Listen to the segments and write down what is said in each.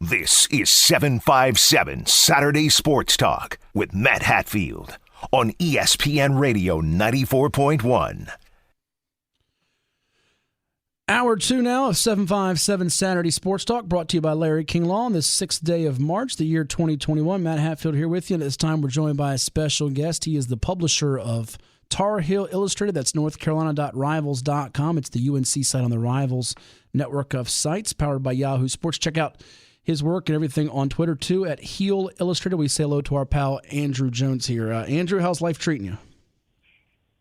This is 757 Saturday Sports Talk with Matt Hatfield on ESPN Radio 94.1. Hour 2 now of 757 Saturday Sports Talk, brought to you by Larry King Law on the 6th day of March, the year 2021. Matt Hatfield here with you, and at this time we're joined by a special guest. He is the publisher of Tar Heel Illustrated. That's northcarolina.rivals.com. It's the UNC site on the Rivals network of sites, powered by Yahoo Sports. Check out his work and everything on Twitter, too, at Heel Illustrated. We say hello to our pal Andrew Jones here. Andrew, how's life treating you?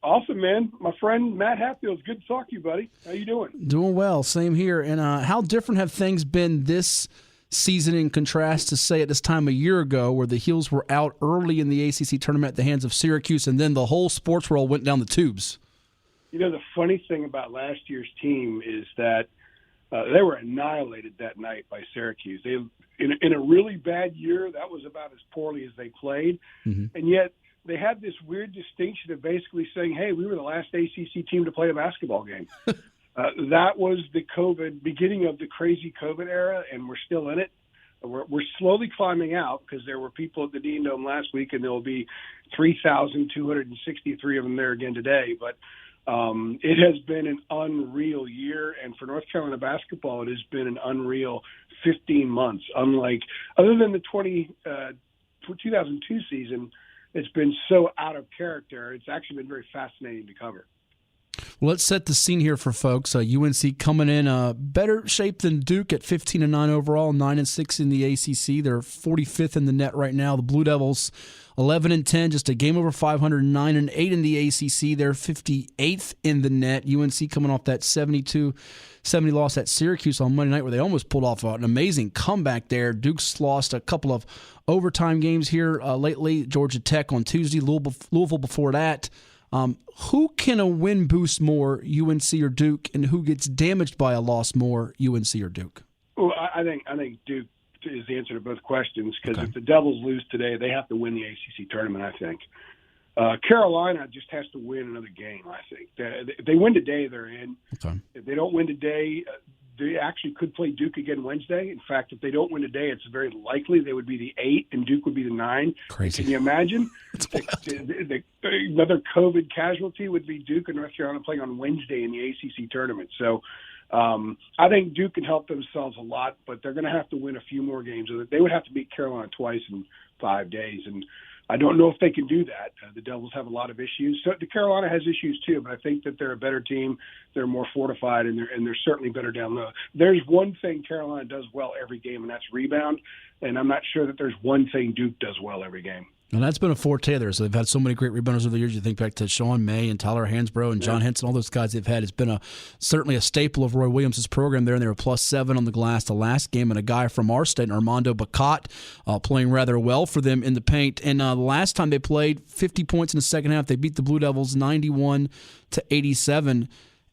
Awesome, man. My friend Matt Hatfield, it's good to talk to you, buddy. How you doing? Doing well. Same here. And how different have things been this season in contrast to, say, at this time a year ago, where the Heels were out early in the ACC tournament at the hands of Syracuse, and then the whole sports world went down the tubes? You know, the funny thing about last year's team is that they were annihilated that night by Syracuse. They, in a really bad year, that was about as poorly as they played. Mm-hmm. And yet they had this weird distinction of basically saying, hey, we were the last ACC team to play a basketball game. That was the beginning of the crazy COVID era, and we're still in it. We're slowly climbing out because there were people at the Dean Dome last week, and there will be 3,263 of them there again today. But it has been an unreal year, and for North Carolina basketball, it has been an unreal 15 months. Unlike, other than the 2002 season, it's been so out of character. It's actually been very fascinating to cover. Well, let's set the scene here for folks. UNC coming in better shape than Duke at 15-9 overall, 9-6 in the ACC. They're 45th in the net right now. The Blue Devils 11-10, just a game over 500, 9-8 in the ACC. They're 58th in the net. UNC coming off that 72-70 loss at Syracuse on Monday night, where they almost pulled off an amazing comeback there. Duke's lost a couple of overtime games here lately. Georgia Tech on Tuesday, Louisville before that. Who can a win boost more, UNC or Duke, and who gets damaged by a loss more, UNC or Duke? Well, I think Duke is the answer to both questions, because if the Devils lose today, they have to win the ACC tournament, I think. Carolina just has to win another game, I think. If they win today, they're in. Okay. If they don't win today, they actually could play Duke again Wednesday. In fact, if they don't win today, it's very likely they would be the 8 and Duke would be the 9. Crazy. Can you imagine? Another COVID casualty would be Duke and North Carolina playing on Wednesday in the ACC tournament. So I think Duke can help themselves a lot, but they're going to have to win a few more games. They would have to beat Carolina twice in 5 days, and I don't know if they can do that. The Devils have a lot of issues. So the Carolina has issues too, but I think that they're a better team. They're more fortified, and they're certainly better down low. There's one thing Carolina does well every game, and that's rebound. And I'm not sure that there's one thing Duke does well every game. And that's been a forte there. So they've had so many great rebounders over the years. You think back to Sean May and Tyler Hansbrough and John Henson, all those guys they've had. It's been certainly a staple of Roy Williams' program there, and they were +7 on the glass the last game. And a guy from our state, Armando Bacot, playing rather well for them in the paint. And the last time they played, 50 points in the second half. They beat the Blue Devils 91-87.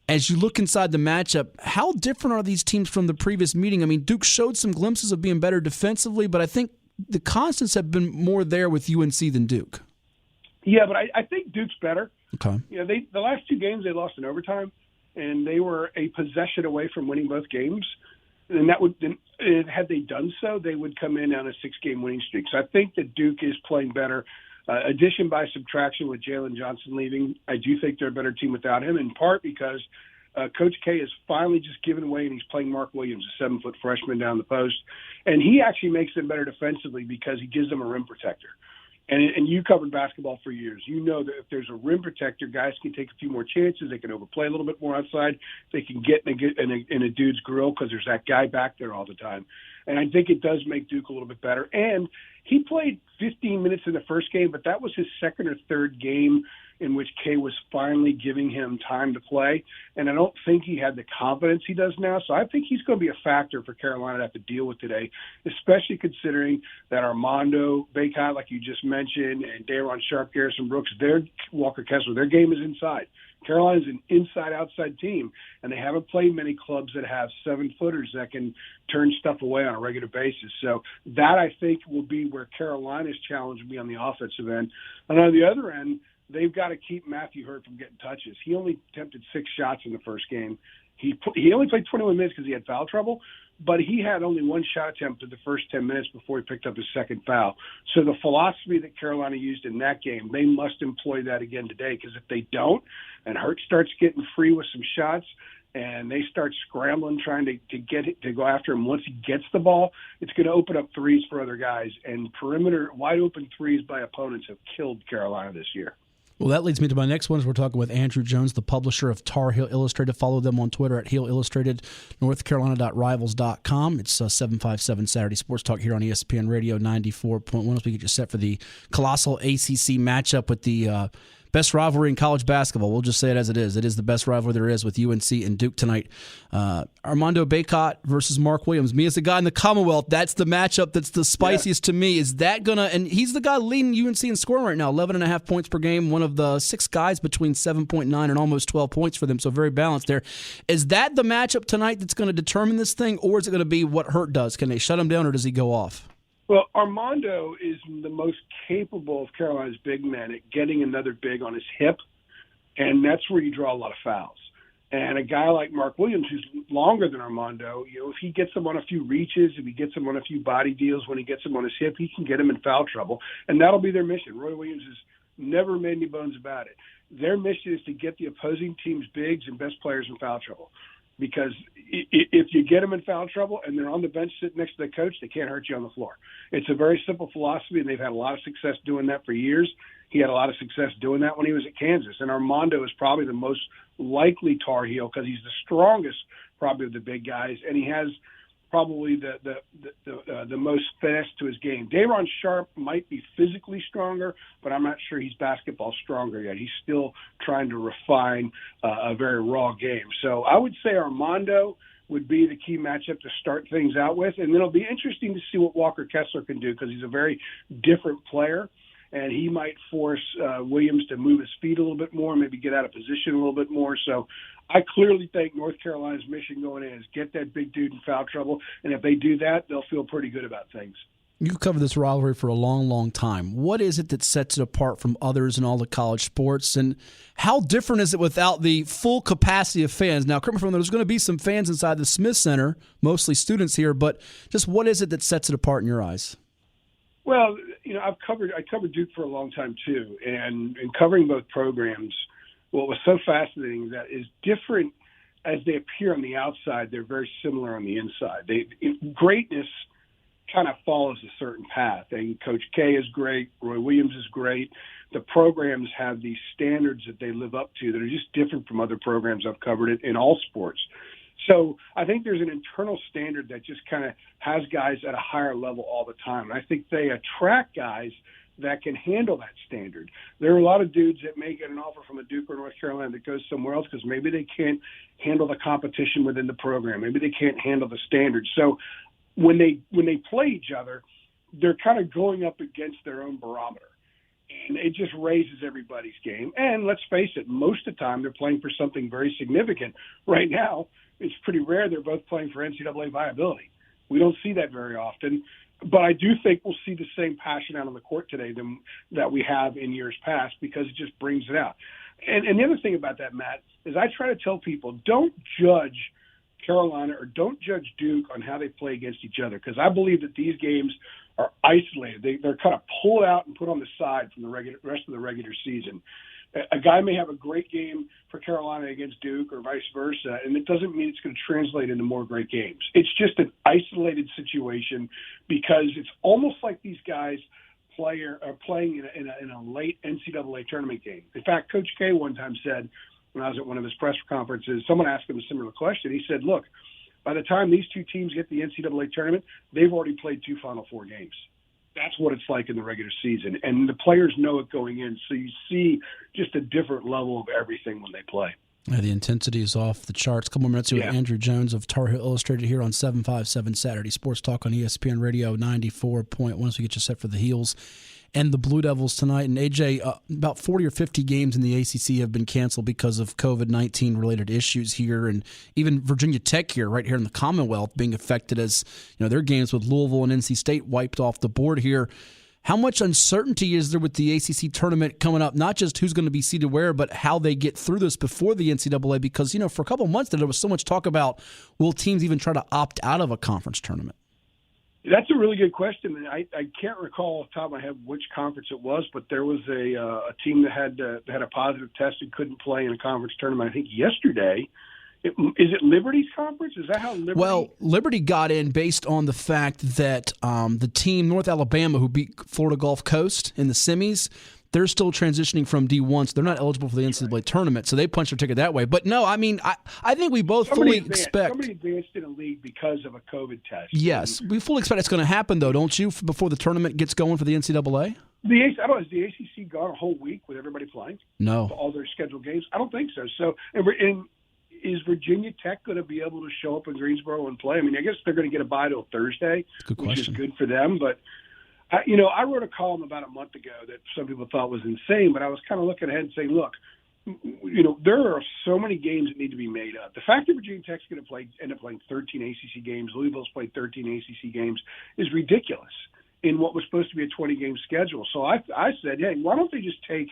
As you look inside the matchup, how different are these teams from the previous meeting? I mean, Duke showed some glimpses of being better defensively, but I think the constants have been more there with UNC than Duke. Yeah, but I think Duke's better. Okay. You know, the last 2 games they lost in overtime, and they were a possession away from winning both games. And had they done so, they would come in on a 6-game winning streak. So I think that Duke is playing better. Addition by subtraction with Jalen Johnson leaving, I do think they're a better team without him, in part because Coach K has finally just given away, and he's playing Mark Williams, a 7-foot freshman down the post. And he actually makes them better defensively because he gives them a rim protector. And you covered basketball for years. You know that if there's a rim protector, guys can take a few more chances. They can overplay a little bit more outside. They can get in a dude's grill because there's that guy back there all the time. And I think it does make Duke a little bit better. And he played 15 minutes in the first game, but that was his second or third game in which K was finally giving him time to play. And I don't think he had the confidence he does now. So I think he's going to be a factor for Carolina to have to deal with today, especially considering that Armando Bacot, like you just mentioned, and Day'Ron Sharp, Garrison Brooks, Walker Kessler, their game is inside. Carolina's an inside-outside team, and they haven't played many clubs that have 7-footers that can turn stuff away on a regular basis. So that, I think, will be where Carolina's challenge will be on the offensive end. And on the other end, they've got to keep Matthew Hurt from getting touches. He only attempted 6 shots in the first game. He only played 21 minutes because he had foul trouble, but he had only one shot attempt in the first 10 minutes before he picked up his second foul. So the philosophy that Carolina used in that game, they must employ that again today, because if they don't, and Hurt starts getting free with some shots, and they start scrambling trying to get it to go after him once he gets the ball, it's going to open up threes for other guys. And perimeter wide open threes by opponents have killed Carolina this year. Well, that leads me to my next one. We're talking with Andrew Jones, the publisher of Tar Heel Illustrated. Follow them on Twitter at Heel Illustrated, NorthCarolina.Rivals.com. It's 757 Saturday Sports Talk here on ESPN Radio 94.1 as we get you set for the colossal ACC matchup with the best rivalry in college basketball. We'll just say it as it is. It is the best rivalry there is with UNC and Duke tonight. Armando Bacot versus Mark Williams. Me as a guy in the Commonwealth, that's the matchup that's the spiciest to me. Is that going to – and he's the guy leading UNC in scoring right now, 11.5 points per game, one of the 6 guys between 7.9 and almost 12 points for them, so very balanced there. Is that the matchup tonight that's going to determine this thing, or is it going to be what Hurt does? Can they shut him down, or does he go off? Well, Armando is the most capable of Carolina's big men at getting another big on his hip, and that's where you draw a lot of fouls. And a guy like Mark Williams, who's longer than Armando, if he gets him on a few reaches, if he gets him on a few body deals, when he gets him on his hip, he can get him in foul trouble, and that'll be their mission. Roy Williams has never made any bones about it. Their mission is to get the opposing team's bigs and best players in foul trouble. Because if you get them in foul trouble and they're on the bench sitting next to the coach, they can't hurt you on the floor. It's a very simple philosophy, and they've had a lot of success doing that for years. He had a lot of success doing that when he was at Kansas. And Armando is probably the most likely Tar Heel because he's the strongest probably of the big guys, and he has probably the most finesse to his game. Day'Ron Sharp might be physically stronger, but I'm not sure he's basketball stronger yet. He's still trying to refine a very raw game. So I would say Armando would be the key matchup to start things out with, and then it'll be interesting to see what Walker Kessler can do because he's a very different player, and he might force Williams to move his feet a little bit more, maybe get out of position a little bit more. So I clearly think North Carolina's mission going in is get that big dude in foul trouble, and if they do that, they'll feel pretty good about things. You've covered this rivalry for a long, long time. What is it that sets it apart from others in all the college sports, and how different is it without the full capacity of fans? Now, correct me if I'm wrong, there's going to be some fans inside the Smith Center, mostly students here, but just what is it that sets it apart in your eyes? Well, I covered Duke for a long time too, and in covering both programs, what was so fascinating that is different as they appear on the outside, they're very similar on the inside. Greatness kind of follows a certain path, and Coach K is great, Roy Williams is great. The programs have these standards that they live up to that are just different from other programs I've covered it in all sports. So I think there's an internal standard that just kind of has guys at a higher level all the time. And I think they attract guys that can handle that standard. There are a lot of dudes that may get an offer from a Duke or North Carolina that goes somewhere else because maybe they can't handle the competition within the program. Maybe they can't handle the standards. So when they play each other, they're kind of going up against their own barometer. And it just raises everybody's game. And let's face it, most of the time they're playing for something very significant. Right now, it's pretty rare they're both playing for NCAA viability. We don't see that very often. But I do think we'll see the same passion out on the court today that we have in years past because it just brings it out. And the other thing about that, Matt, is I try to tell people, don't judge Carolina or don't judge Duke on how they play against each other because I believe that these games are isolated. They're kind of pulled out and put on the side from the rest of the regular season. A guy may have a great game for Carolina against Duke or vice versa, and it doesn't mean it's going to translate into more great games. It's just an isolated situation because it's almost like these guys are playing in a late NCAA tournament game. In fact, Coach K one time said, when I was at one of his press conferences, someone asked him a similar question. He said, look, by the time these two teams get the NCAA tournament, they've already played 2 Final Four games. That's what it's like in the regular season. And the players know it going in, so you see just a different level of everything when they play. Yeah, the intensity is off the charts. A couple more minutes here with Andrew Jones of Tar Heel Illustrated here on 757 Saturday Sports Talk on ESPN Radio 94.1 as we get you set for the Heels and the Blue Devils tonight. And, AJ, about 40 or 50 games in the ACC have been canceled because of COVID-19 related issues here, and even Virginia Tech here, right here in the Commonwealth, being affected as their games with Louisville and NC State wiped off the board here. How much uncertainty is there with the ACC tournament coming up? Not just who's going to be seeded where, but how they get through this before the NCAA. Because, for a couple of months there was so much talk about, will teams even try to opt out of a conference tournament? That's a really good question, and I can't recall off the top of my head which conference it was, but there was a team that had a positive test and couldn't play in a conference tournament, I think, yesterday. Is it Liberty's conference? Is that how Liberty? Well, Liberty got in based on the fact that the team, North Alabama, who beat Florida Gulf Coast in the semis, they're still transitioning from D1, so they're not eligible for the NCAA tournament, so they punched their ticket that way. But no, I think we both fully expect. Somebody advanced in a league because of a COVID test. Yes, we fully expect it's going to happen, though, don't you, before the tournament gets going for the NCAA? I don't know, has the ACC gone a whole week with everybody playing? No. All their scheduled games? I don't think so. So, and is Virginia Tech going to be able to show up in Greensboro and play? I guess they're going to get a bye till Thursday, which is good for them, but I wrote a column about a month ago that some people thought was insane, but I was kind of looking ahead and saying, look, there are so many games that need to be made up. The fact that Virginia Tech's going to end up playing 13 ACC games, Louisville's played 13 ACC games, is ridiculous in what was supposed to be a 20-game schedule. So I said, hey, why don't they just take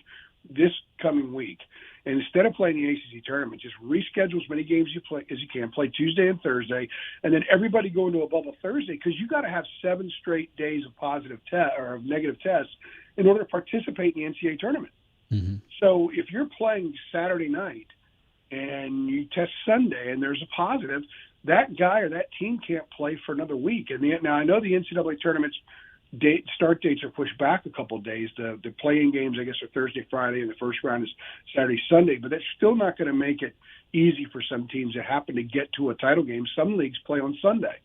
this coming week and instead of playing the ACC tournament, just reschedule as many games as you can, play Tuesday and Thursday, and then everybody go into a bubble Thursday, because you got to have 7 straight days of positive or negative tests in order to participate in the NCAA tournament. Mm-hmm. So if you're playing Saturday night and you test Sunday and there's a positive, that guy or that team can't play for another week. And now I know the NCAA tournament's start dates are pushed back a couple of days. The play-in games, I guess, are Thursday, Friday, and the first round is Saturday, Sunday. But that's still not going to make it easy for some teams that happen to get to a title game. Some leagues play on Sunday,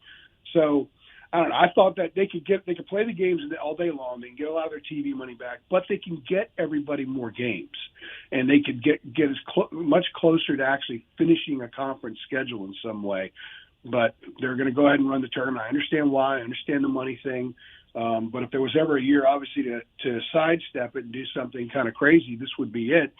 so I don't know. I thought that they could play the games all day long. They can get a lot of their TV money back, but they can get everybody more games, and they could get much closer to actually finishing a conference schedule in some way. But they're going to go ahead and run the tournament. I understand why. I understand the money thing. But if there was ever a year, obviously, to sidestep it and do something kind of crazy, this would be it.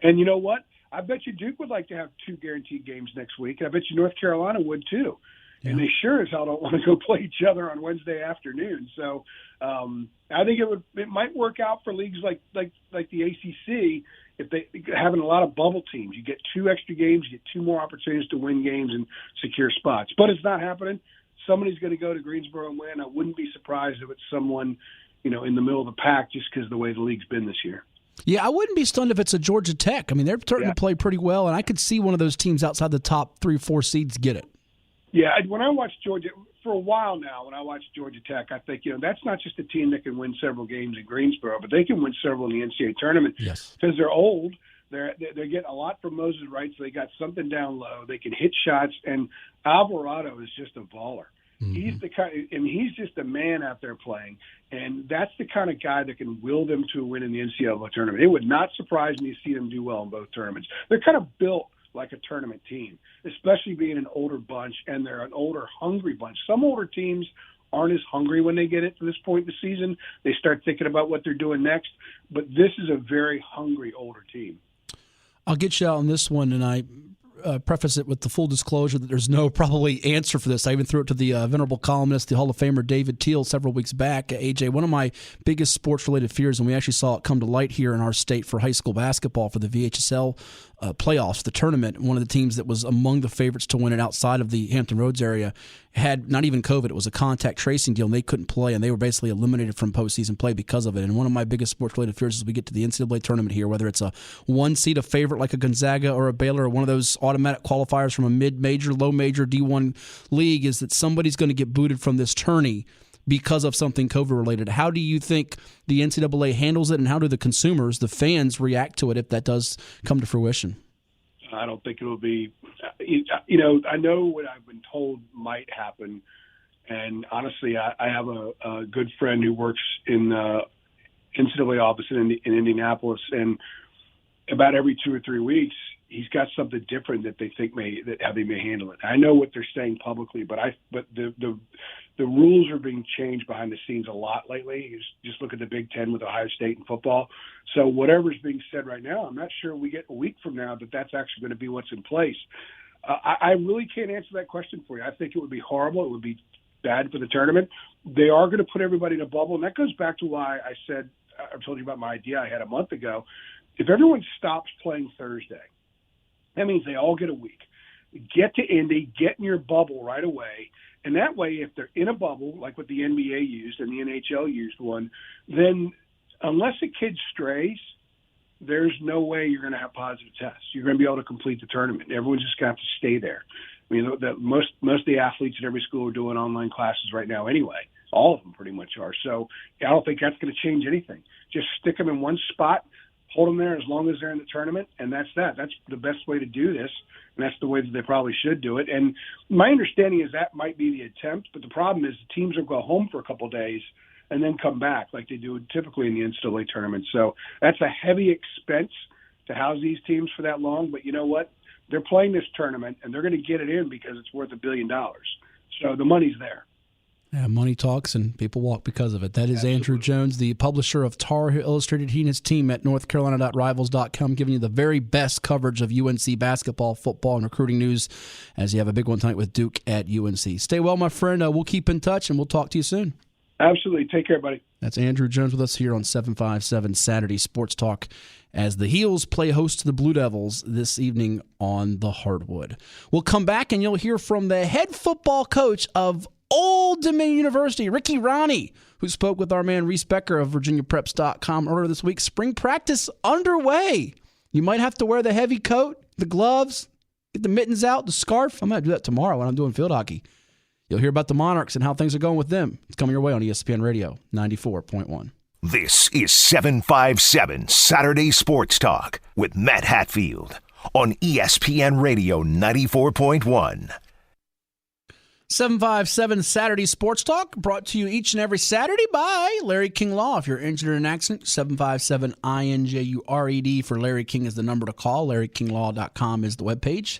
And you know what? I bet you Duke would like to have 2 guaranteed games next week. I bet you North Carolina would too. Yeah. And they sure as hell don't want to go play each other on Wednesday afternoon. So I think it might work out for leagues like the ACC if they having a lot of bubble teams. You get 2 extra games, you get 2 more opportunities to win games and secure spots. But it's not happening. Somebody's going to go to Greensboro and win. I wouldn't be surprised if it's someone, in the middle of the pack, just because of the way the league's been this year. Yeah, I wouldn't be stunned if it's a Georgia Tech. They're starting to play pretty well, and I could see one of those teams outside the top 3 or 4 seeds get it. Yeah, when I watch Georgia, for a while now, when I watch Georgia Tech, I think, that's not just a team that can win several games in Greensboro, but they can win several in the NCAA tournament. Yes. Because they're old. They're getting a lot from Moses Wright, so they got something down low. They can hit shots, and Alvarado is just a baller. Mm-hmm. He's the kind, he's just a man out there playing, and that's the kind of guy that can will them to a win in the NCAA tournament. It would not surprise me to see them do well in both tournaments. They're kind of built like a tournament team, especially being an older bunch, and they're an older, hungry bunch. Some older teams aren't as hungry when they get it to this point in the season. They start thinking about what they're doing next, but this is a very hungry older team. I'll get you out on this one, and I preface it with the full disclosure that there's no probably answer for this. I even threw it to the venerable columnist, the Hall of Famer David Teal, several weeks back. AJ, one of my biggest sports-related fears, and we actually saw it come to light here in our state for high school basketball for the VHSL playoffs, the tournament, one of the teams that was among the favorites to win it outside of the Hampton Roads area had not even COVID. It was a contact tracing deal, and they couldn't play, and they were basically eliminated from postseason play because of it. And one of my biggest sports-related fears is we get to the NCAA tournament here, whether it's a one seed, a favorite like a Gonzaga or a Baylor, or one of those automatic qualifiers from a mid-major, low-major D1 league, is that somebody's going to get booted from this tourney because of something COVID-related. How do you think the NCAA handles it, and how do the consumers, the fans, react to it if that does come to fruition? I don't think it will be I know what I've been told might happen, and honestly, I have a good friend who works in the NCAA office in Indianapolis, and about every 2 or 3 weeks, he's got something different that they think how they may handle it. I know what they're saying publicly, but the rules are being changed behind the scenes a lot lately. You just look at the Big Ten with Ohio State and football. So whatever's being said right now, I'm not sure we get a week from now that's actually going to be what's in place. I really can't answer that question for you. I think it would be horrible. It would be bad for the tournament. They are going to put everybody in a bubble, and that goes back to why I told you about my idea I had a month ago. If everyone stops playing Thursday, that means they all get a week. Get to Indy, get in your bubble right away, and that way if they're in a bubble, like what the NBA used and the NHL used one, then unless a kid strays, there's no way you're going to have positive tests. You're going to be able to complete the tournament. Everyone's just going to have to stay there. I mean, most of the athletes at every school are doing online classes right now anyway. All of them pretty much are. So I don't think that's going to change anything. Just stick them in one spot, hold them there as long as they're in the tournament, and that's that. That's the best way to do this, and that's the way that they probably should do it. And my understanding is that might be the attempt, but the problem is the teams will go home for a couple of days and then come back like they do typically in the NCAA tournament. So that's a heavy expense to house these teams for that long, but you know what? They're playing this tournament, and they're going to get it in because it's worth $1 billion. So the money's there. Yeah, money talks and people walk because of it. That is Absolutely. Andrew Jones, the publisher of Tar Heel Illustrated. He and his team at northcarolina.rivals.com giving you the very best coverage of UNC basketball, football, and recruiting news as you have a big one tonight with Duke at UNC. Stay well, my friend. We'll keep in touch, and we'll talk to you soon. Absolutely. Take care, buddy. That's Andrew Jones with us here on 757 Saturday Sports Talk as the Heels play host to the Blue Devils this evening on the hardwood. We'll come back, and you'll hear from the head football coach of Old Dominion University, Ricky Rahne, who spoke with our man Reese Becker of VirginiaPreps.com earlier this week. Spring practice underway. You might have to wear the heavy coat, the gloves, get the mittens out, the scarf. I'm going to do that tomorrow when I'm doing field hockey. You'll hear about the Monarchs and how things are going with them. It's coming your way on ESPN Radio 94.1. This is 757 Saturday Sports Talk with Matt Hatfield on ESPN Radio 94.1. 757 Saturday Sports Talk, brought to you each and every Saturday by Larry King Law. If you're injured in an accident, 757-INJURED for Larry King is the number to call. LarryKingLaw.com is the webpage.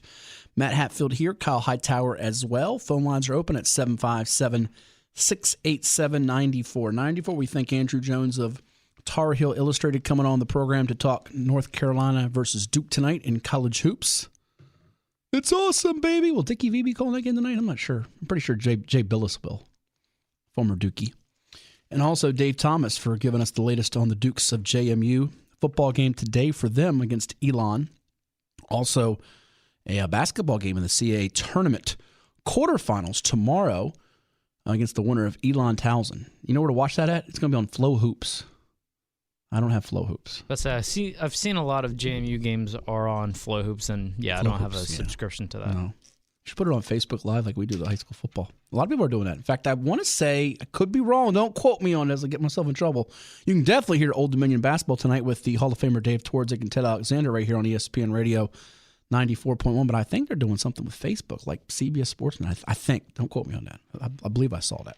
Matt Hatfield here, Kyle Hightower as well. Phone lines are open at 757-687-9494. We thank Andrew Jones of Tar Heel Illustrated coming on the program to talk North Carolina versus Duke tonight in college hoops. It's awesome, baby. Will Dickie V be calling again tonight? I'm not sure. I'm pretty sure Jay Billis will, former Dookie. And also Dave Thomas for giving us the latest on the Dukes of JMU. Football game today for them against Elon. Also a basketball game in the CAA Tournament quarterfinals tomorrow against the winner of Elon Towson. You know where to watch that at? It's going to be on Flow Hoops. I don't have Flow Hoops. But I've seen a lot of JMU games are on Flow Hoops, and I don't have a subscription to that. No. You should put it on Facebook Live like we do the high school football. A lot of people are doing that. In fact, I want to say, I could be wrong, don't quote me on this, I'll get myself in trouble. You can definitely hear Old Dominion basketball tonight with the Hall of Famer Dave Twardzik and Ted Alexander right here on ESPN Radio 94.1, but I think they're doing something with Facebook, like CBS Sportsman. I think. Don't quote me on that. I believe I saw that.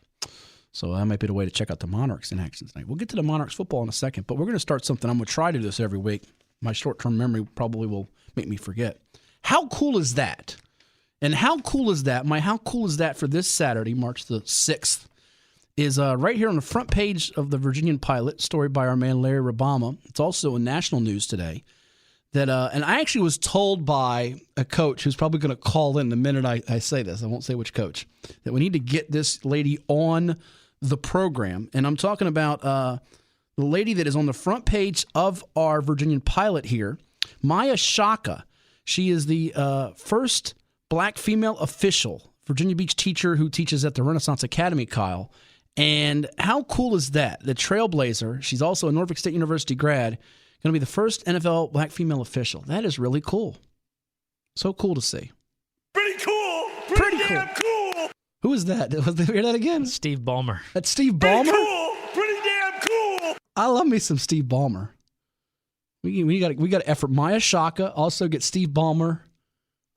So that might be the way to check out the Monarchs in action tonight. We'll get to the Monarchs football in a second, but we're going to start something. I'm going to try to do this every week. My short-term memory probably will make me forget. How cool is that? And how cool is that? How cool is that for this Saturday, March the 6th, is right here on the front page of the Virginian Pilot, story by our man Larry Rabama. It's also in national news today. That and I actually was told by a coach who's probably going to call in the minute I say this. I won't say which coach. That we need to get this lady on the program. And I'm talking about the lady that is on the front page of our Virginian Pilot here, Maya Shaka. She is the first black female official, Virginia Beach teacher who teaches at the Renaissance Academy, Kyle. And how cool is that? The trailblazer. She's also a Norfolk State University grad. Going to be the first NFL black female official. That is really cool. So cool to see. Pretty cool. Pretty damn cool. Who is that? Hear that again? Steve Ballmer. That's Steve Ballmer? Pretty cool. Pretty damn cool. I love me some Steve Ballmer. We got to effort. Maya Shaka, also get Steve Ballmer.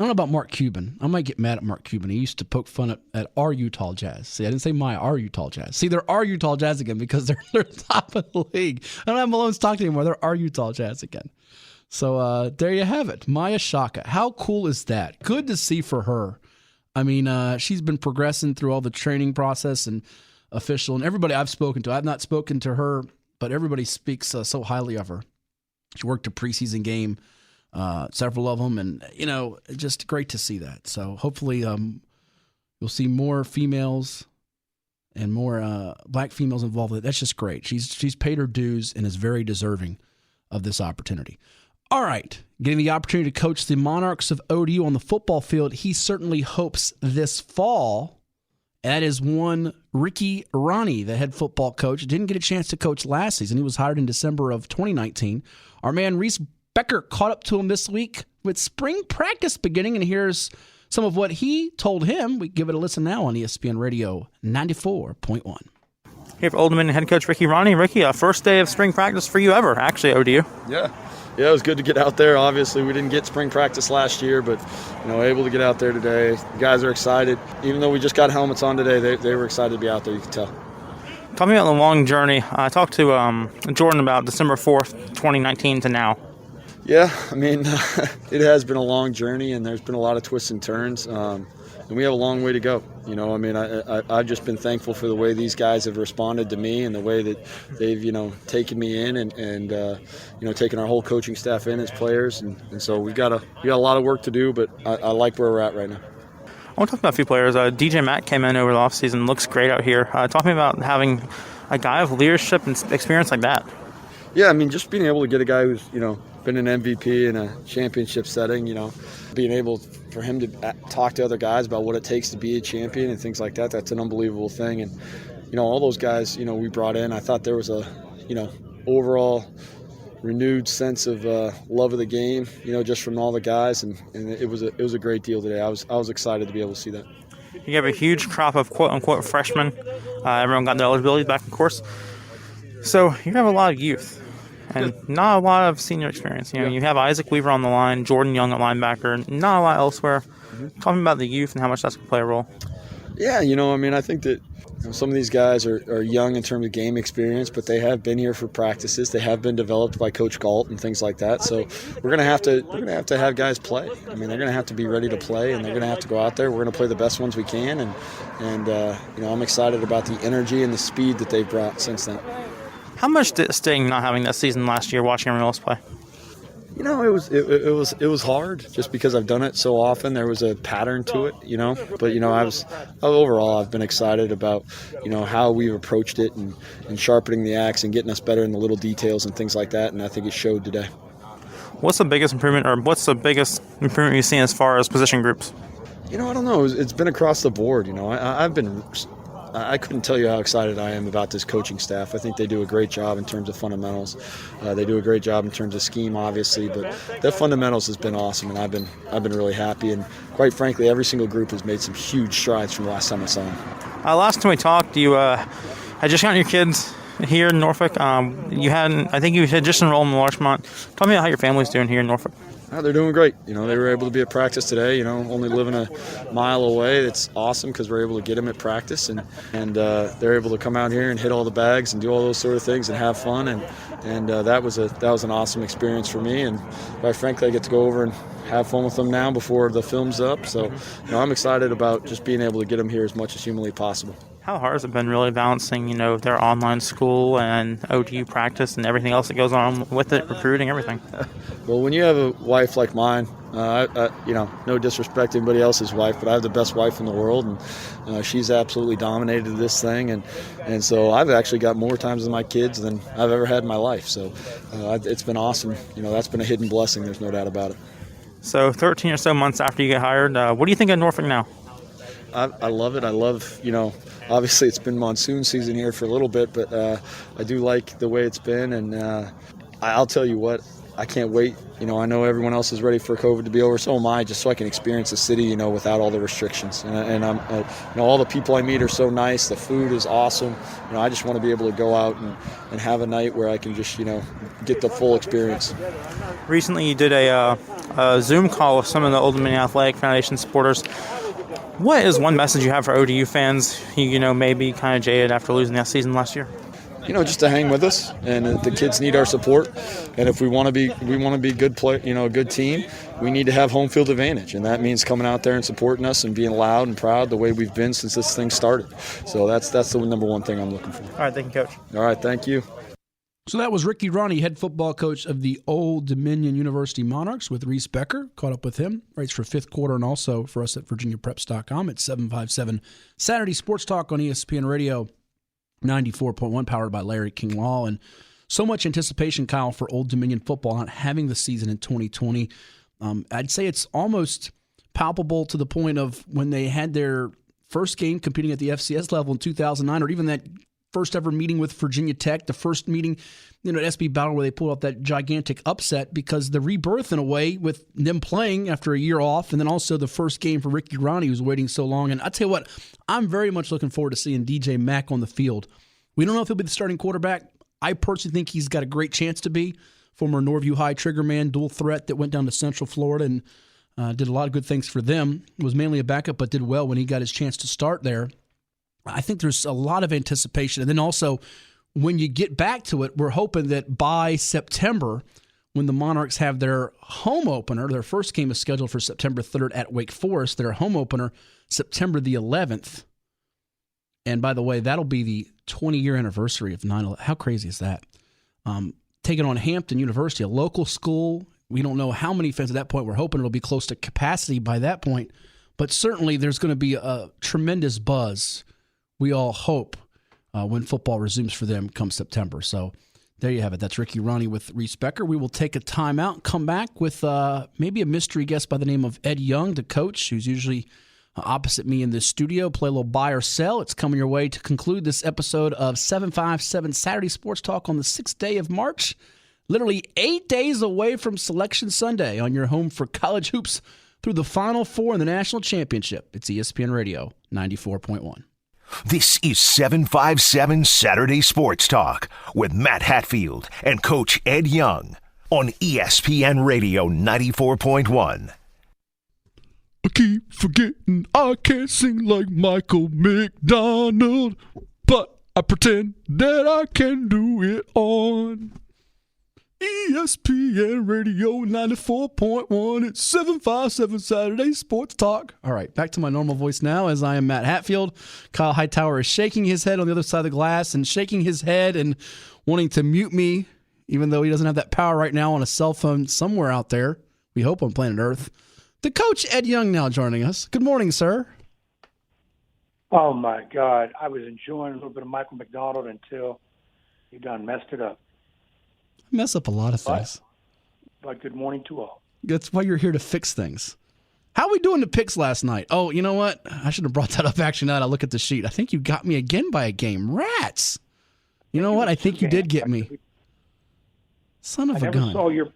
I don't know about Mark Cuban. I might get mad at Mark Cuban. He used to poke fun at our Utah Jazz. See, I didn't say my our Utah Jazz. See, they're our Utah Jazz again because they're top of the league. I don't have Malone's talking anymore. They're our Utah Jazz again. So there you have it. Maya Shaka. How cool is that? Good to see for her. I mean, she's been progressing through all the training process and official. And everybody I've spoken to, I've not spoken to her, but everybody speaks so highly of her. She worked a preseason game. Several of them, and just great to see that. So hopefully you'll see more females and more black females involved with it, that's just great. She's paid her dues and is very deserving of this opportunity. All right, getting the opportunity to coach the Monarchs of ODU on the football field, he certainly hopes this fall. That is one Ricky Rahne, the head football coach. Didn't get a chance to coach last season. He was hired in December of 2019. Our man Reese Becker caught up to him this week with spring practice beginning, and here's some of what he told him. We give it a listen now on ESPN Radio 94.1. Here for Old Dominion head coach Ricky Rahne. Ricky, first day of spring practice for you ever, actually, ODU. Yeah, it was good to get out there. Obviously, we didn't get spring practice last year, but able to get out there today. The guys are excited. Even though we just got helmets on today, they were excited to be out there, you can tell. Tell me about the long journey. I talked to Jordan about December 4th, 2019 to now. Yeah, it has been a long journey, and there's been a lot of twists and turns, and we have a long way to go. I've just been thankful for the way these guys have responded to me and the way that they've, taken me in and taken our whole coaching staff in as players, and so we got a lot of work to do, but I like where we're at right now. I want to talk about a few players. DJ Matt came in over the offseason, looks great out here. Talk to me about having a guy of leadership and experience like that. Yeah, just being able to get a guy who's, been an MVP in a championship setting, being able for him to talk to other guys about what it takes to be a champion and things like that, that's an unbelievable thing. And, all those guys, we brought in, I thought there was a, overall renewed sense of love of the game, just from all the guys, and it was a great deal today. I was excited to be able to see that. You have a huge crop of quote-unquote freshmen. Everyone got their eligibility back, of course. So you have a lot of youth and not a lot of senior experience. You have Isaac Weaver on the line, Jordan Young at linebacker, not a lot elsewhere. Talking about the youth and how much that's going to play a role. Yeah, I think that some of these guys are young in terms of game experience, but they have been here for practices. They have been developed by Coach Galt and things like that. So we're gonna have to have guys play. They're gonna have to be ready to play, and they're gonna have to go out there. We're gonna play the best ones we can, and I'm excited about the energy and the speed that they've brought since then. How much did it sting not having that season last year, watching everyone else play? It was hard just because I've done it so often. There was a pattern to it, But overall I've been excited about how we've approached it and sharpening the axe and getting us better in the little details and things like that. And I think it showed today. What's the biggest improvement you've seen as far as position groups? I don't know. It's been across the board. I couldn't tell you how excited I am about this coaching staff. I think they do a great job in terms of fundamentals. They do a great job in terms of scheme, obviously, but their fundamentals has been awesome, and I've been really happy. And quite frankly, every single group has made some huge strides from the last time I saw them. Last time we talked, you had just gotten your kids here in Norfolk. I think you had just enrolled in Larchmont. Tell me how your family's doing here in Norfolk. They're doing great. They were able to be at practice today, only living a mile away. It's awesome because we're able to get them at practice, and they're able to come out here and hit all the bags and do all those sort of things and have fun. And that was an awesome experience for me. And quite frankly, I get to go over and have fun with them now before the film's up. So, I'm excited about just being able to get them here as much as humanly possible. How hard has it been really balancing, their online school and ODU practice and everything else that goes on with it, recruiting, everything? Well, when you have a wife like mine, no disrespect to anybody else's wife, but I have the best wife in the world, and she's absolutely dominated this thing, and so I've actually got more times with my kids than I've ever had in my life. So it's been awesome. That's been a hidden blessing. There's no doubt about it. So 13 or so months after you get hired, what do you think of Norfolk now? I love it. I love, obviously it's been monsoon season here for a little bit, but I do like the way it's been, and I'll tell you what, I can't wait. I know everyone else is ready for COVID to be over, so am I, just so I can experience the city, without all the restrictions. And I'm, all the people I meet are so nice. The food is awesome. I just want to be able to go out and have a night where I can just, get the full experience. Recently, you did a Zoom call with some of the Old Dominion Athletic Foundation supporters. What is one message you have for ODU fans who, maybe kind of jaded after losing that season last year? Just to hang with us, and the kids need our support. And if we want to be good play, a good team, we need to have home field advantage, and that means coming out there and supporting us and being loud and proud the way we've been since this thing started. So that's the number one thing I'm looking for. All right, thank you, Coach. All right, thank you. So that was Ricky Rahne, head football coach of the Old Dominion University Monarchs, with Reese Becker. Caught up with him. Writes for Fifth Quarter and also for us at VirginiaPreps.com at 757 Saturday Sports Talk on ESPN Radio 94.1, powered by Larry King Law. And so much anticipation, Kyle, for Old Dominion football not having the season in 2020. I'd say it's almost palpable to the point of when they had their first game competing at the FCS level in 2009, or even that first ever meeting with Virginia Tech, the first meeting, at SB Battle where they pulled off that gigantic upset, because the rebirth in a way with them playing after a year off, and then also the first game for Ricky Rahne, who's waiting so long. And I tell you what, I'm very much looking forward to seeing DJ Mack on the field. We don't know if he'll be the starting quarterback. I personally think he's got a great chance to be. Former Norview High triggerman, dual threat that went down to Central Florida and did a lot of good things for them. Was mainly a backup, but did well when he got his chance to start there. I think there's a lot of anticipation. And then also, when you get back to it, we're hoping that by September, when the Monarchs have their home opener, their first game is scheduled for September 3rd at Wake Forest, their home opener, September the 11th. And by the way, that'll be the 20-year anniversary of 9/11. How crazy is that? Taking on Hampton University, a local school. We don't know how many fans at that point. We're hoping it'll be close to capacity by that point. But certainly there's going to be a tremendous buzz, we all hope, when football resumes for them come September. So there you have it. That's Ricky Rahne with Reese Becker. We will take a timeout and come back with maybe a mystery guest by the name of Ed Young, the coach, who's usually opposite me in this studio. Play a little buy or sell. It's coming your way to conclude this episode of 757 Saturday Sports Talk on the 6th day of March. Literally 8 days away from Selection Sunday, on your home for college hoops through the Final Four in the National Championship. It's ESPN Radio 94.1. This is 757 Saturday Sports Talk with Matt Hatfield and Coach Ed Young on ESPN Radio 94.1. I keep forgetting I can't sing like Michael McDonald, but I pretend that I can do it on ESPN Radio 94.1. It's 757 Saturday Sports Talk. All right, back to my normal voice now, as I am Matt Hatfield. Kyle Hightower is shaking his head on the other side of the glass and shaking his head and wanting to mute me, even though he doesn't have that power right now on a cell phone somewhere out there. We hope on planet Earth. The coach, Ed Young, now joining us. Good morning, sir. Oh, my God. I was enjoying a little bit of Michael McDonald until you done messed it up. I mess up a lot of things. But good morning to all. That's why you're here to fix things. How are we doing the picks last night? Oh, you know what? I should have brought that up actually now that I look at the sheet. I think you got me again by a game. Rats. You know what? I think you did get me. Son of a gun. I never saw your...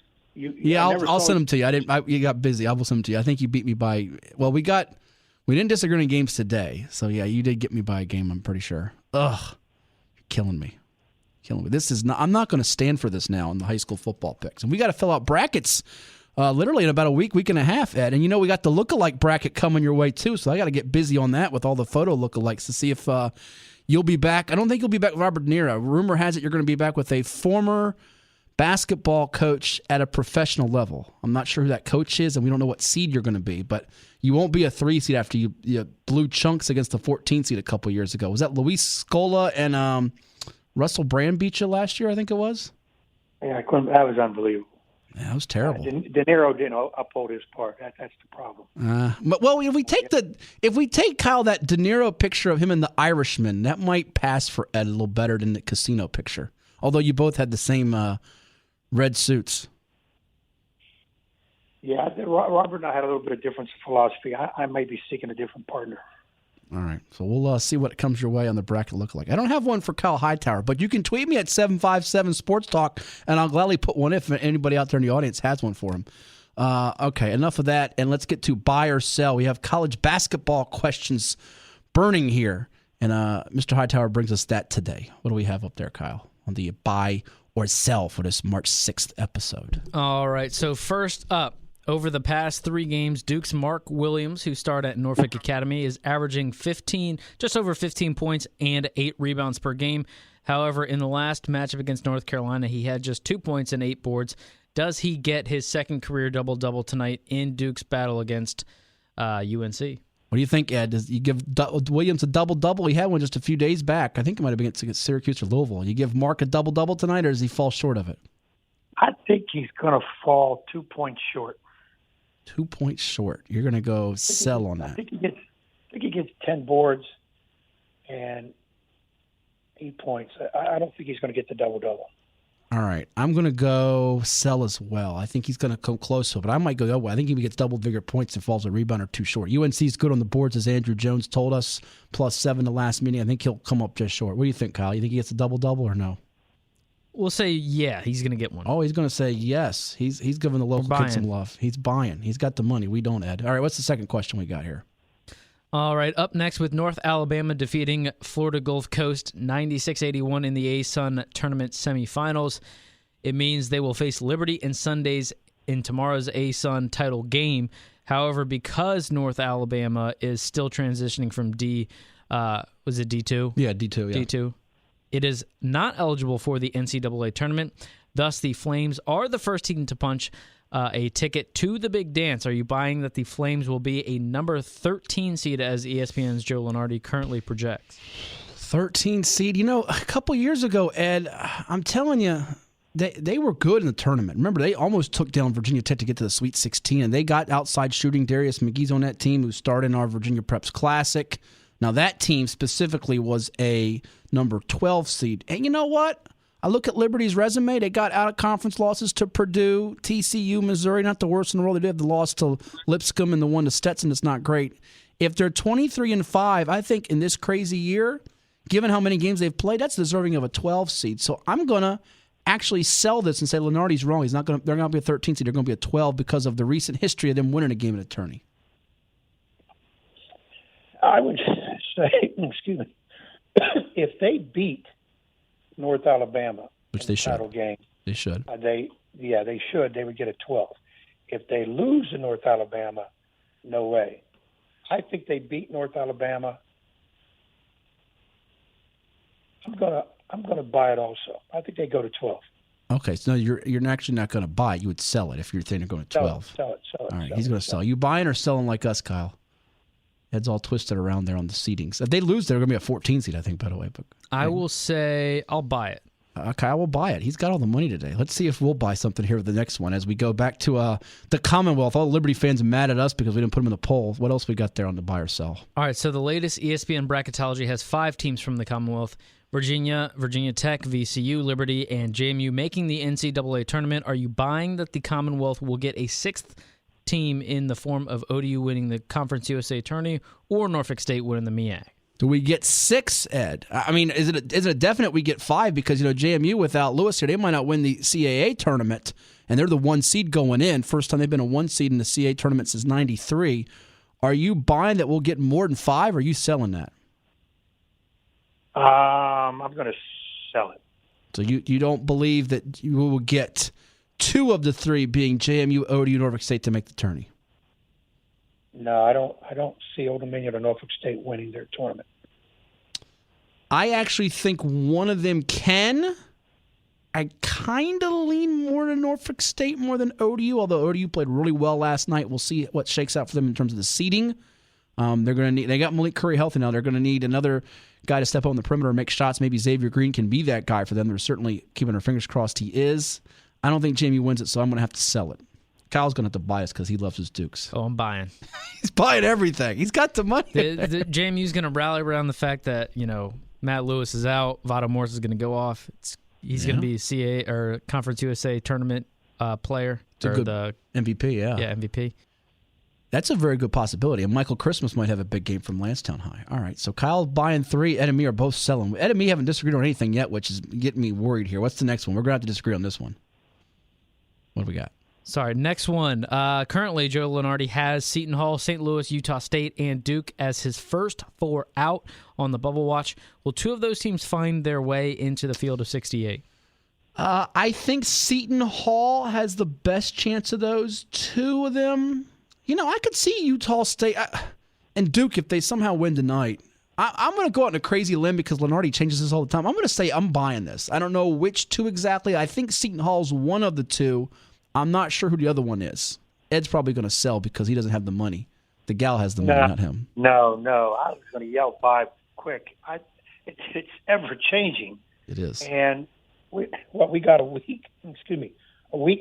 I'll send them to you. You got busy. I will send them to you. I think you beat me by. Well, we didn't disagree in games today. So yeah, you did get me by a game. I'm pretty sure. Ugh, you're killing me. This is not. I'm not going to stand for this now in the high school football picks. And we got to fill out brackets, literally in about a week and a half, Ed. And we got the lookalike bracket coming your way too. So I got to get busy on that with all the photo lookalikes to see if you'll be back. I don't think you'll be back with Robert De Niro. Rumor has it you're going to be back with a former basketball coach at a professional level. I'm not sure who that coach is, and we don't know what seed you're going to be, but you won't be a 3 seed after you blew chunks against the 14 seed a couple years ago. Was that Luis Scola and Russell Brand beat you last year, I think it was? Yeah, I couldn't. That was unbelievable. Yeah, that was terrible. De Niro didn't uphold his part. That's the problem. Well, if we take Kyle, that De Niro picture of him and the Irishman, that might pass for Ed a little better than the casino picture. Although you both had the same red suits. Yeah, Robert and I had a little bit of difference in philosophy. I may be seeking a different partner. All right, so we'll see what comes your way on the bracket lookalike. I don't have one for Kyle Hightower, but you can tweet me at 757 Sports Talk, and I'll gladly put one if anybody out there in the audience has one for him. Okay, enough of that, and let's get to buy or sell. We have college basketball questions burning here, and Mr. Hightower brings us that today. What do we have up there, Kyle, on the buy or sell for this March 6th episode? All right, so first up, over the past 3 games, Duke's Mark Williams, who starred at Norfolk Academy, is averaging just over 15 points and 8 rebounds per game. However, in the last matchup against North Carolina, he had just 2 points and 8 boards. Does he get his second career double-double tonight in Duke's battle against UNC? What do you think, Ed? Does you give Williams a double-double? He had one just a few days back. I think it might have been against Syracuse or Louisville. You give Mark a double-double tonight, or does he fall short of it? I think he's going to fall 2 points short. 2 points short. You're going to go sell on that. I think he gets 10 boards and 8 points. I don't think he's going to get the double-double. All right. I'm going to go sell as well. I think he's going to come close to it, but I might go that way. I think he gets double-figure points and falls a rebound or two short. UNC's good on the boards, as Andrew Jones told us, +7 the last meeting. I think he'll come up just short. What do you think, Kyle? You think he gets a double-double or no? We'll say, yeah, he's going to get one. Oh, he's going to say yes. He's giving the local kid some love. He's buying. He's got the money. We don't, Ed. All right, what's the second question we got here? All right, up next with North Alabama defeating Florida Gulf Coast 96-81 in the ASUN tournament semifinals. It means they will face Liberty and Sundays in tomorrow's ASUN title game. However, because North Alabama is still transitioning from was it D2? Yeah, D2, yeah. D2. It is not eligible for the NCAA tournament. Thus, the Flames are the first team to punch a ticket to the big dance. Are you buying that the Flames will be a number 13 seed as ESPN's Joe Lunardi currently projects? 13 seed. You know, a couple years ago, Ed, I'm telling you, they were good in the tournament. Remember, they almost took down Virginia Tech to get to the Sweet 16, and they got outside shooting. Darius McGee's on that team who started in our Virginia Preps Classic. Now, that team specifically was a number 12 seed. And you know what? I look at Liberty's resume. They got out-of-conference losses to Purdue, TCU, Missouri, not the worst in the world. They did have the loss to Lipscomb and the one to Stetson that's not great. If they're 23-5, I think in this crazy year, given how many games they've played, that's deserving of a 12 seed. So I'm going to actually sell this and say Lunardi's wrong. They're going to be a 13 seed. They're going to be a 12 because of the recent history of them winning a game at Attorney. I would say, excuse me, if they beat North Alabama, which they should, title game, they should. They should. They would get a 12. If they lose to North Alabama, no way. I think they beat North Alabama. I'm gonna buy it also. I think they go to 12. Okay, so you're actually not going to buy it. You would sell it if you're thinking they're going to 12. Sell it. All right, he's going to sell. You buying or selling like us, Kyle? Head's all twisted around there on the seedings. If they lose, they're going to be a 14 seed, I think, by the way. But I will say I'll buy it. Kyle will buy it. He's got all the money today. Let's see if we'll buy something here with the next one as we go back to the Commonwealth. All the Liberty fans are mad at us because we didn't put them in the poll. What else we got there on the buy or sell? All right, so the latest ESPN bracketology has 5 teams from the Commonwealth: Virginia, Virginia Tech, VCU, Liberty, and JMU making the NCAA tournament. Are you buying that the Commonwealth will get a 6th team in the form of ODU winning the Conference USA tourney or Norfolk State winning the MEAC? Do we get 6, Ed? I mean, is it a definite we get 5? Because, JMU without Lewis here, they might not win the CAA tournament, and they're the 1 seed going in. First time they've been a 1 seed in the CAA tournament since 93. Are you buying that we'll get more than 5, or are you selling that? I'm going to sell it. So you don't believe that you will get 2 of the 3 being JMU, ODU, Norfolk State to make the tourney? No, I don't see Old Dominion or Norfolk State winning their tournament. I actually think one of them can. I kind of lean more to Norfolk State more than ODU, although ODU played really well last night. We'll see what shakes out for them in terms of the seeding. They got Malik Curry healthy now. They're going to need another guy to step on the perimeter and make shots. Maybe Xavier Green can be that guy for them. They're certainly keeping their fingers crossed he is. I don't think JMU wins it, so I'm going to have to sell it. Kyle's going to have to buy us because he loves his Dukes. Oh, I'm buying. He's buying everything. He's got the money. The JMU's going to rally around the fact that, Matt Lewis is out. Vado Morris is going to go off. He's going to be CAA or Conference USA tournament player. It's a good MVP, yeah. Yeah, MVP. That's a very good possibility. And Michael Christmas might have a big game from Lansdowne High. All right, so Kyle buying 3. Ed and me are both selling. Ed and me haven't disagreed on anything yet, which is getting me worried here. What's the next one? We're going to have to disagree on this one. What do we got? Sorry, next one. Currently, Joe Lunardi has Seton Hall, St. Louis, Utah State, and Duke as his first 4 out on the bubble watch. Will 2 of those teams find their way into the field of 68? I think Seton Hall has the best chance of those. 2 of them, I could see Utah State and Duke if they somehow win tonight. I'm going to go out on a crazy limb because Lunardi changes this all the time. I'm going to say I'm buying this. I don't know which 2 exactly. I think Seton Hall's one of the 2. I'm not sure who the other one is. Ed's probably going to sell because he doesn't have the money. The gal has the money, not him. No. I was going to yell 5 quick. It's ever changing. It is. And we got a week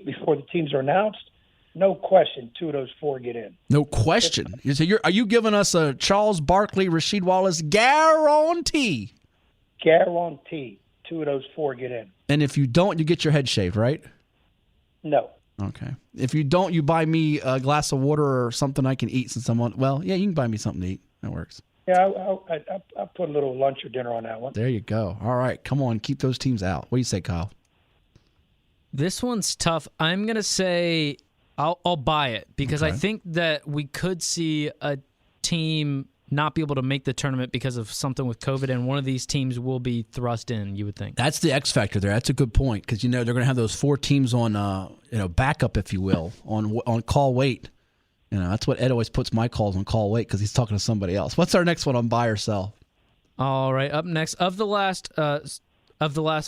before the teams are announced. No question, 2 of those 4 get in. No question. So are you giving us a Charles Barkley, Rasheed Wallace guarantee? Guarantee 2 of those 4 get in. And if you don't, you get your head shaved, right? No. Okay. If you don't, you buy me a glass of water or something I can eat since I'm on. Well, yeah, you can buy me something to eat. That works. Yeah, I'll put a little lunch or dinner on that one. There you go. All right. Come on. Keep those teams out. What do you say, Kyle? This one's tough. I'm going to say I'll buy it because I think that we could see a team not be able to make the tournament because of something with COVID, and one of these teams will be thrust in, you would think. That's the X factor there. That's a good point because, they're going to have those 4 teams on, backup, if you will, on call wait. That's what Ed always puts my calls on call wait because he's talking to somebody else. What's our next one on buy or sell? All right, up next, of the last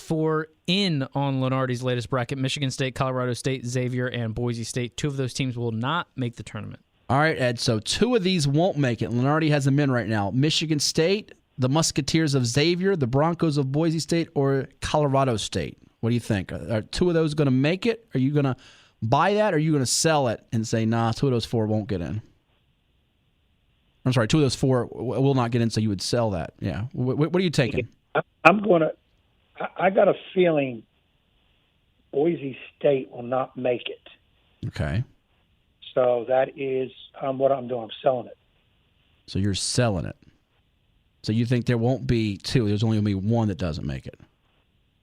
4 in on Lenardi's latest bracket, Michigan State, Colorado State, Xavier, and Boise State. 2 of those teams will not make the tournament. All right, Ed, so 2 of these won't make it. Lenardi has them in right now. Michigan State, the Musketeers of Xavier, the Broncos of Boise State, or Colorado State. What do you think? Are 2 of those going to make it? Are you going to buy that, or are you going to sell it and say, nah, 2 of those 4 won't get in? I'm sorry, 2 of those 4 will not get in, so you would sell that. Yeah. What are you taking? I got a feeling Boise State will not make it. Okay. So that is what I'm doing. I'm selling it. So you're selling it. So you think there won't be 2. There's only going to be 1 that doesn't make it.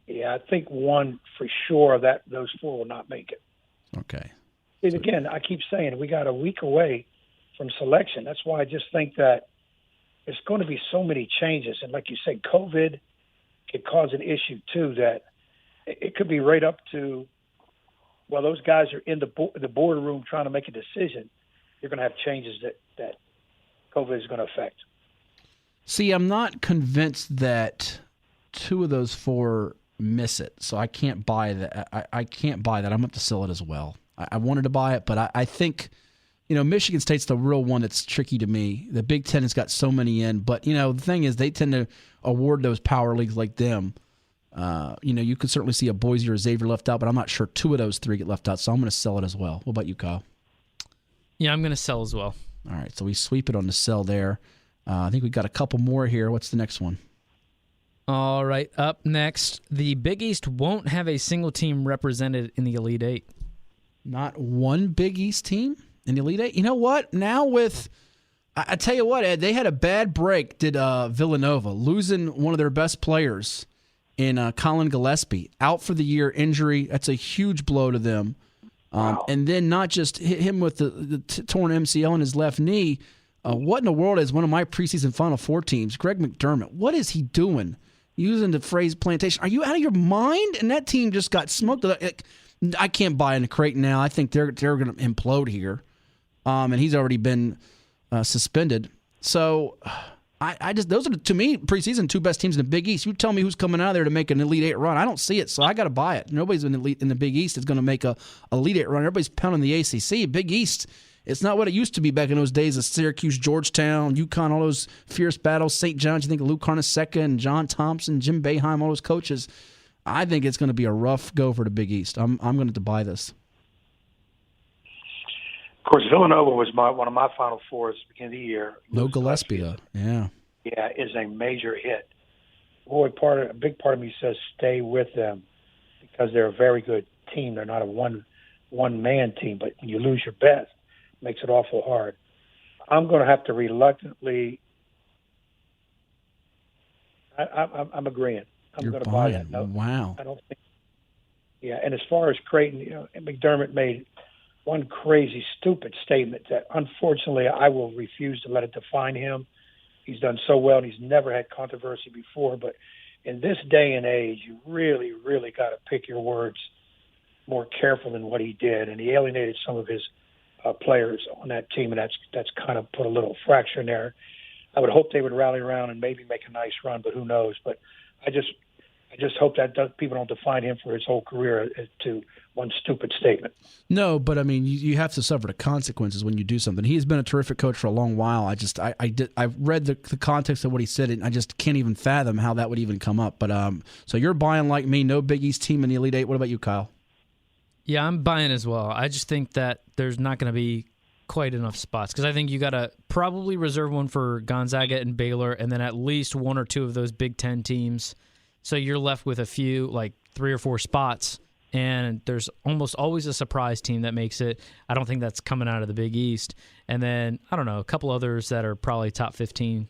Yeah, I think 1 for sure that those 4 will not make it. Okay. And again, I keep saying we got a week away from selection. That's why I just think that there's going to be so many changes. And like you said, COVID could cause an issue too, that it could be right up to, well, those guys are in the boardroom trying to make a decision. You're going to have changes that COVID is going to affect. See, I'm not convinced that 2 of those 4 miss it, so I can't buy that. I can't buy that. I'm going to sell it as well. I wanted to buy it, but I think, Michigan State's the real one that's tricky to me. The Big Ten has got so many in, but, the thing is they tend to award those power leagues like them. You could certainly see a Boise or Xavier left out, but I'm not sure 2 of those 3 get left out, so I'm going to sell it as well. What about you, Kyle? Yeah, I'm going to sell as well. All right, so we sweep it on the sell there. I think we got a couple more here. What's the next one? All right, up next, the Big East won't have a single team represented in the Elite Eight. Not one Big East team in the Elite Eight? You know what? Now I tell you what, Ed, they had a bad break, did Villanova, losing one of their best players in Colin Gillespie, out for the year, injury. That's a huge blow to them. Wow. And then not just hit him with the torn MCL in his left knee. What in the world is one of my preseason Final Four teams, Greg McDermott? What is he doing? Using the phrase plantation. Are you out of your mind? And that team just got smoked. I can't buy into Creighton now. I think they're going to implode here. And he's already been suspended. So I just, those are, to me, preseason 2 best teams in the Big East. You tell me who's coming out of there to make an Elite Eight run. I don't see it, so I got to buy it. Nobody's in the Big East is going to make a Elite Eight run. Everybody's pounding the ACC. Big East, it's not what it used to be back in those days of Syracuse, Georgetown, UConn, all those fierce battles. St. John's, you think of Luke Carnesecca and John Thompson, Jim Boeheim, all those coaches. I think it's going to be a rough go for the Big East. I'm going to buy this. Of course, Villanova was one of my Final Fours at the beginning of the year. No Gillespie, though. Yeah. Yeah, is a major hit. Boy, a big part of me says stay with them because they're a very good team. They're not a one-man team, but when you lose your best, it makes it awful hard. I'm going to have to reluctantly I'm agreeing. I'm going to buy that. No, wow. I don't think. Yeah, and as far as Creighton, McDermott made one crazy, stupid statement that, unfortunately, I will refuse to let it define him. He's done so well, and he's never had controversy before. But in this day and age, you really, really got to pick your words more careful than what he did. And he alienated some of his players on that team, and that's kind of put a little fracture in there. I would hope they would rally around and maybe make a nice run, but who knows? But I just hope that people don't define him for his whole career to one stupid statement. No, but I mean, you have to suffer the consequences when you do something. He has been a terrific coach for a long while. I read the context of what he said, and I just can't even fathom how that would even come up. But so you're buying like me, no Big East team in the Elite Eight. What about you, Kyle? Yeah, I'm buying as well. I just think that there's not going to be quite enough spots because I think you got to probably reserve one for Gonzaga and Baylor, and then at least one or two of those Big Ten teams. So you're left with a few, like 3 or 4 spots, and there's almost always a surprise team that makes it. I don't think that's coming out of the Big East. And then, I don't know, a couple others that are probably top 15.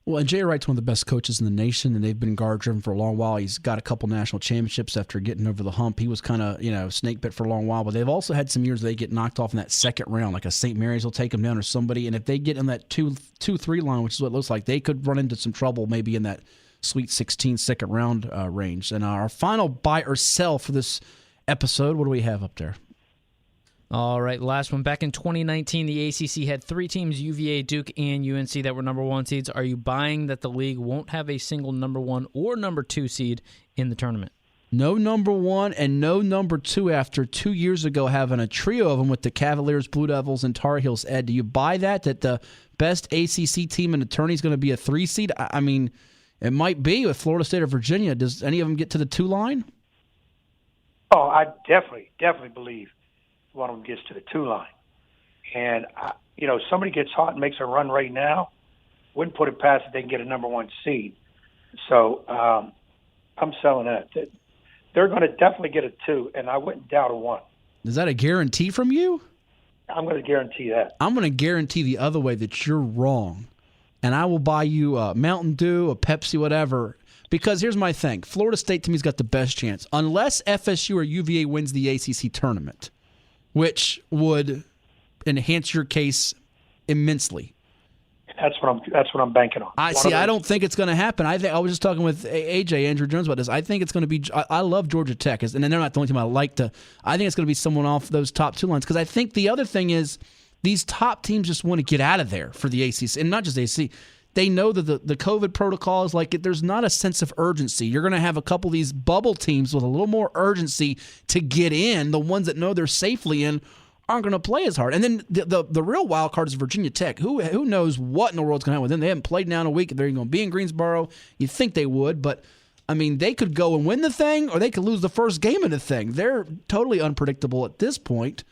Well, and Jay Wright's one of the best coaches in the nation, and they've been guard-driven for a long while. He's got a couple national championships after getting over the hump. He was kind of, snake bit for a long while, but they've also had some years where they get knocked off in that second round, like a St. Mary's will take them down or somebody, and if they get in that 2-3 line, which is what it looks like, they could run into some trouble maybe in that Sweet 16 second round range. And our final buy or sell for this episode, what do we have up there? All right, last one. Back in 2019, the ACC had 3 teams, UVA, Duke, and UNC, that were number 1 seeds. Are you buying that the league won't have a single number 1 or number 2 seed in the tournament? No number 1 and no number 2 after 2 years ago having a trio of them with the Cavaliers, Blue Devils, and Tar Heels. Ed, do you buy that the best ACC team in the tourney is going to be a 3 seed? I mean, it might be with Florida State or Virginia. Does any of them get to the 2 line? Oh, I definitely believe one of them gets to the 2 line. And, somebody gets hot and makes a run right now, wouldn't put it past if they can get a number 1 seed. So I'm selling that. They're going to definitely get a 2, and I wouldn't doubt a 1. Is that a guarantee from you? I'm going to guarantee that. I'm going to guarantee the other way that you're wrong. And I will buy you a Mountain Dew, a Pepsi, whatever. Because here's my thing. Florida State, to me, has got the best chance. Unless FSU or UVA wins the ACC tournament, which would enhance your case immensely. That's what I'm banking on. I don't think it's going to happen. I was just talking with AJ, Andrew Jones, about this. I think it's going to be – I love Georgia Tech, and they're not the only team I like to – I think it's going to be someone off those top 2 lines. Because I think the other thing is – these top teams just want to get out of there for the ACC, and not just ACC. They know that the COVID protocol is like there's not a sense of urgency. You're going to have a couple of these bubble teams with a little more urgency to get in. The ones that know they're safely in aren't going to play as hard. And then the real wild card is Virginia Tech. Who knows what in the world's going to happen with them? They haven't played now in a week. They're going to be in Greensboro. You'd think they would, but I mean, they could go and win the thing, or they could lose the first game of the thing. They're totally unpredictable at this point.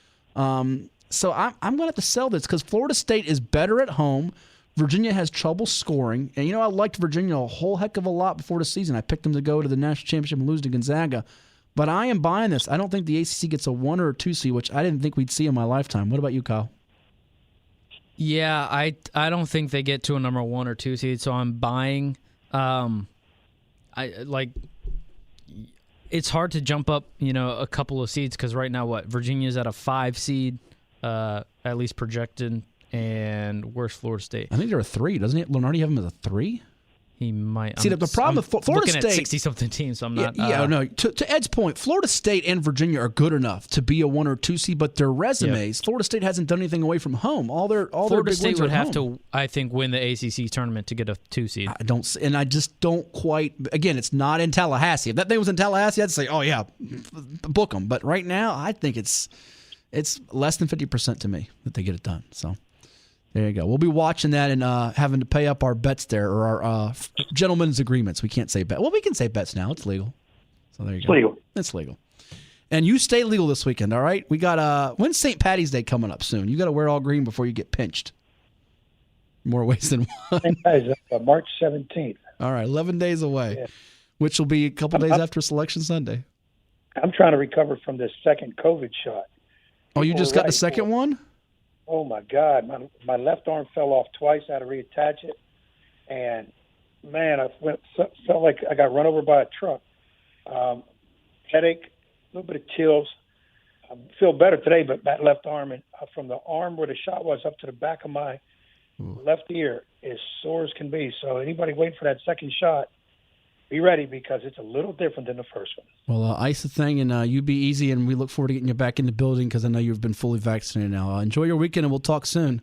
So I'm going to have to sell this because Florida State is better at home. Virginia has trouble scoring. And, I liked Virginia a whole heck of a lot before the season. I picked them to go to the national championship and lose to Gonzaga. But I am buying this. I don't think the ACC gets a 1 or a 2 seed, which I didn't think we'd see in my lifetime. What about you, Kyle? Yeah, I don't think they get to a number 1 or 2 seed, so I'm buying. It's hard to jump up, a couple of seeds because right now, Virginia's at a 5 seed. At least projected, and where's Florida State? I think they're a 3, doesn't it? Lenardi have them as a 3? He might. See, the problem with Florida State, looking at 60-something teams, so I'm not. No. To Ed's point, Florida State and Virginia are good enough to be a 1 or 2 seed, but their resumes, Florida State hasn't done anything away from home. Florida State would have to, I think, win the ACC tournament to get a 2 seed. I just don't quite. Again, it's not in Tallahassee. If that thing was in Tallahassee, I'd say, oh yeah, book them. But right now, I think it's less than 50% to me that they get it done. So there you go. We'll be watching that and having to pay up our bets there, or our gentlemen's agreements. We can't say bet. Well, we can say bets now. It's legal. So there you go. Legal. It's legal. And you stay legal this weekend, all right? We got when's St. Patty's Day coming up soon? You got to wear all green before you get pinched. More ways than one. St. Patty's March 17th. All right, 11 days away, which will be a couple days after Selection Sunday. I'm trying to recover from this second COVID shot. Oh, you just got the second one? Oh, my God. My left arm fell off twice. I had to reattach it. And, man, felt like I got run over by a truck. Headache, a little bit of chills. I feel better today, but that left arm, and from the arm where the shot was up to the back of my left ear, is sore as can be. So anybody waiting for that second shot, be ready because it's a little different than the first one. Well, ice the thing, and you be easy, and we look forward to getting you back in the building because I know you've been fully vaccinated now. Enjoy your weekend, and we'll talk soon.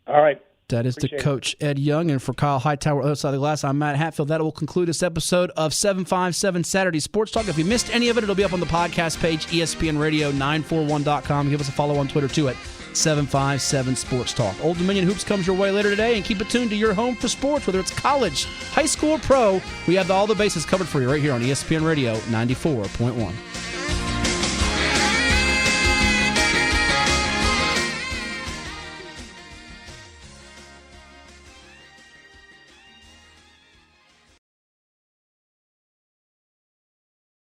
All right. That is Appreciate the coach, Ed Young. And for Kyle Hightower, other side of the glass, I'm Matt Hatfield. That will conclude this episode of 757 Saturday Sports Talk. If you missed any of it, it'll be up on the podcast page, ESPNRadio941.com. Give us a follow on Twitter, too, at 757 Sports Talk. Old Dominion Hoops comes your way later today, and keep it tuned to your home for sports, whether it's college, high school, or pro. We have all the bases covered for you right here on ESPN Radio 94.1.